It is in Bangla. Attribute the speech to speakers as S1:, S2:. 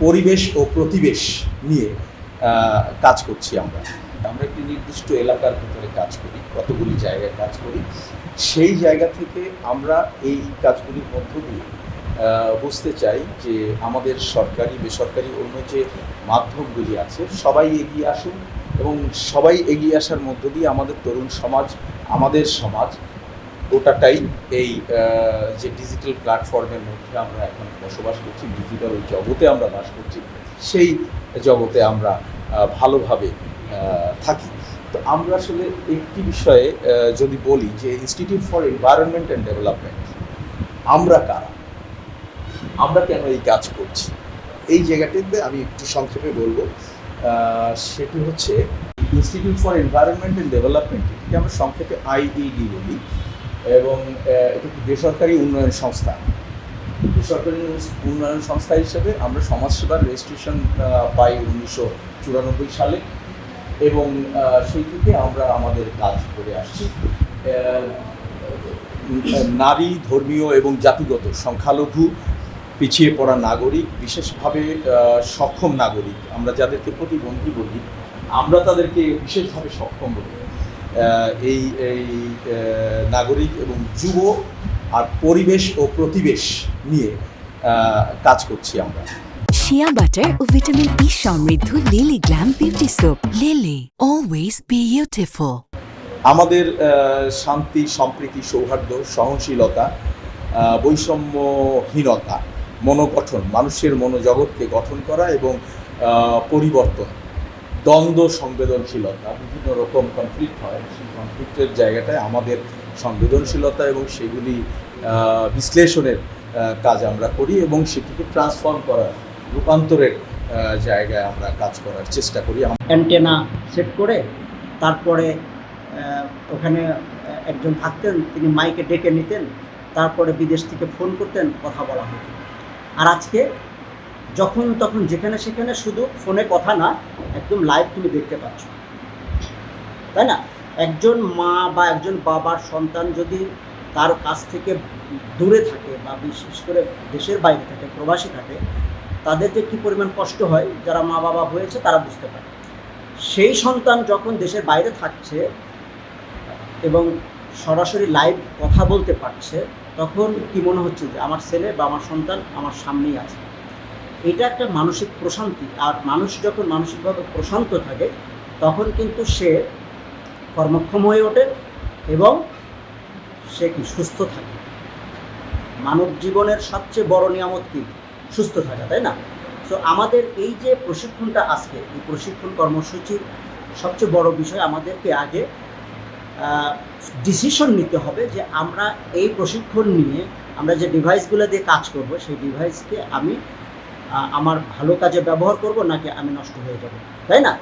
S1: পরিবেশ ও প্রতিবেশ নিয়ে কাজ করছি আমরা। আমরা একটি নির্দিষ্ট এলাকার ভিতরে কাজ করি, কতগুলি জায়গায় কাজ করি। সেই জায়গা থেকে আমরা এই কাজগুলির মধ্য দিয়ে বুঝতে চাই যে আমাদের সরকারি, বেসরকারি অন্য যে মাধ্যমগুলি আছে সবাই এগিয়ে আসুন এবং সবাই এগিয়ে আসার মধ্য দিয়ে আমাদের তরুণ সমাজ, আমাদের সমাজ গোটাটাই এই যে ডিজিটাল প্ল্যাটফর্মের মধ্যে আমরা এখন বসবাস করছি, ডিজিটাল জগতে আমরা বাস করছি, সেই জগতে আমরা ভালোভাবে থাকি। তো আমরা আসলে একটি বিষয়ে যদি বলি যে institute for environment and development, আমরা কারা, আমরা কেন এই কাজ করছি, এই জায়গাটিতে আমি একটু সংক্ষেপে বলবো। সেটি হচ্ছে institute for environment and development, এটিকে আমরা সংক্ষেপে আইইডি বলি, এবং এটি একটি বেসরকারি উন্নয়ন সংস্থা। বেসরকারি উন্নয়ন সংস্থা হিসেবে আমরা সমাজসেবার রেজিস্ট্রেশন পাই 1994 সালে, এবং সেই থেকে আমরা আমাদের কাজ করে আসছি। নারী, ধর্মীয় এবং জাতিগত, সংখ্যালঘু, পিছিয়ে পড়া নাগরিক, বিশেষভাবে সক্ষম নাগরিক, আমরা যাদেরকে প্রতিবন্ধী বলি, আমরা তাদেরকে বিশেষভাবে সক্ষম বলি, এই নাগরিক এবং যুব আর পরিবেশ ও প্রতিবেশ নিয়ে কাজ করছি আমরা।
S2: শিয়া বাটার ও ভিটামিন ই সমৃদ্ধ lily glam beauty soap. Lily, always beautiful.
S1: আমাদের শান্তি, সম্প্রীতি, সৌহার্দ্য, সহনশীলতা, বৈষম্যহীনতা, মনোগঠন, মানুষের মনোজগৎকে গঠন করা এবং পরিবর্তন, দ্বন্দ্ব সংবেদনশীলতা, বিভিন্ন রকম কনফ্লিক্ট হয়, সেই কনফ্লিক্টের জায়গাটায় আমাদের সংবেদনশীলতা এবং সেগুলি বিশ্লেষণের কাজ আমরা করি এবং সেটিকে ট্রান্সফর্ম করার, রূপান্তরের জায়গায় আমরা কাজ করার চেষ্টা করি।
S3: অ্যান্টেনা সেট করে তারপরে ওখানে একজন থাকতেন, তিনি মাইকে ডেকে নিতেন, তারপরে বিদেশ থেকে ফোন করতেন, কথা বলা হতো। আর আজকে যখন তখন যেখানে সেখানে শুধু ফোনে কথা না, একদম লাইভ তুমি দেখতে পাচ্ছ, তাই না? একজন মা বা একজন বাবার সন্তান যদি তার কাছ থেকে দূরে থাকে বা বিশেষ করে দেশের বাইরে থাকে, প্রবাসী থাকে, তাদের যে কী পরিমাণ কষ্ট হয়, যারা মা বাবা হয়েছে তারা বুঝতে পারে। সেই সন্তান যখন দেশের বাইরে থাকছে এবং সরাসরি লাইভ কথা বলতে পারছে, তখন কি মনে হচ্ছে যে আমার ছেলে বা আমার সন্তান আমার সামনেই আছে। এটা একটা মানসিক প্রশান্তি। আর মানুষ যখন মানসিকভাবে প্রশান্ত থাকে তখন কিন্তু সে কর্মক্ষম হয়ে ওঠে এবং সে কি সুস্থ থাকে। মানব জীবনের সবচেয়ে বড় নিয়ামত কি? সুস্থ থাকা, তাই না? সো আমাদের এই যে প্রশিক্ষণটা আজকে, এই প্রশিক্ষণ কর্মসূচির সবচেয়ে বড় বিষয়, আমাদেরকে আগে ডিসিশন নিতে হবে যে আমরা এই প্রশিক্ষণ নিয়ে আমরা যে ডিভাইসগুলো দিয়ে কাজ করব, সেই ডিভাইসকে আমি আমার ভালো কাজে ব্যবহার করব নাকি আমি নষ্ট হয়ে যাব, তাই না?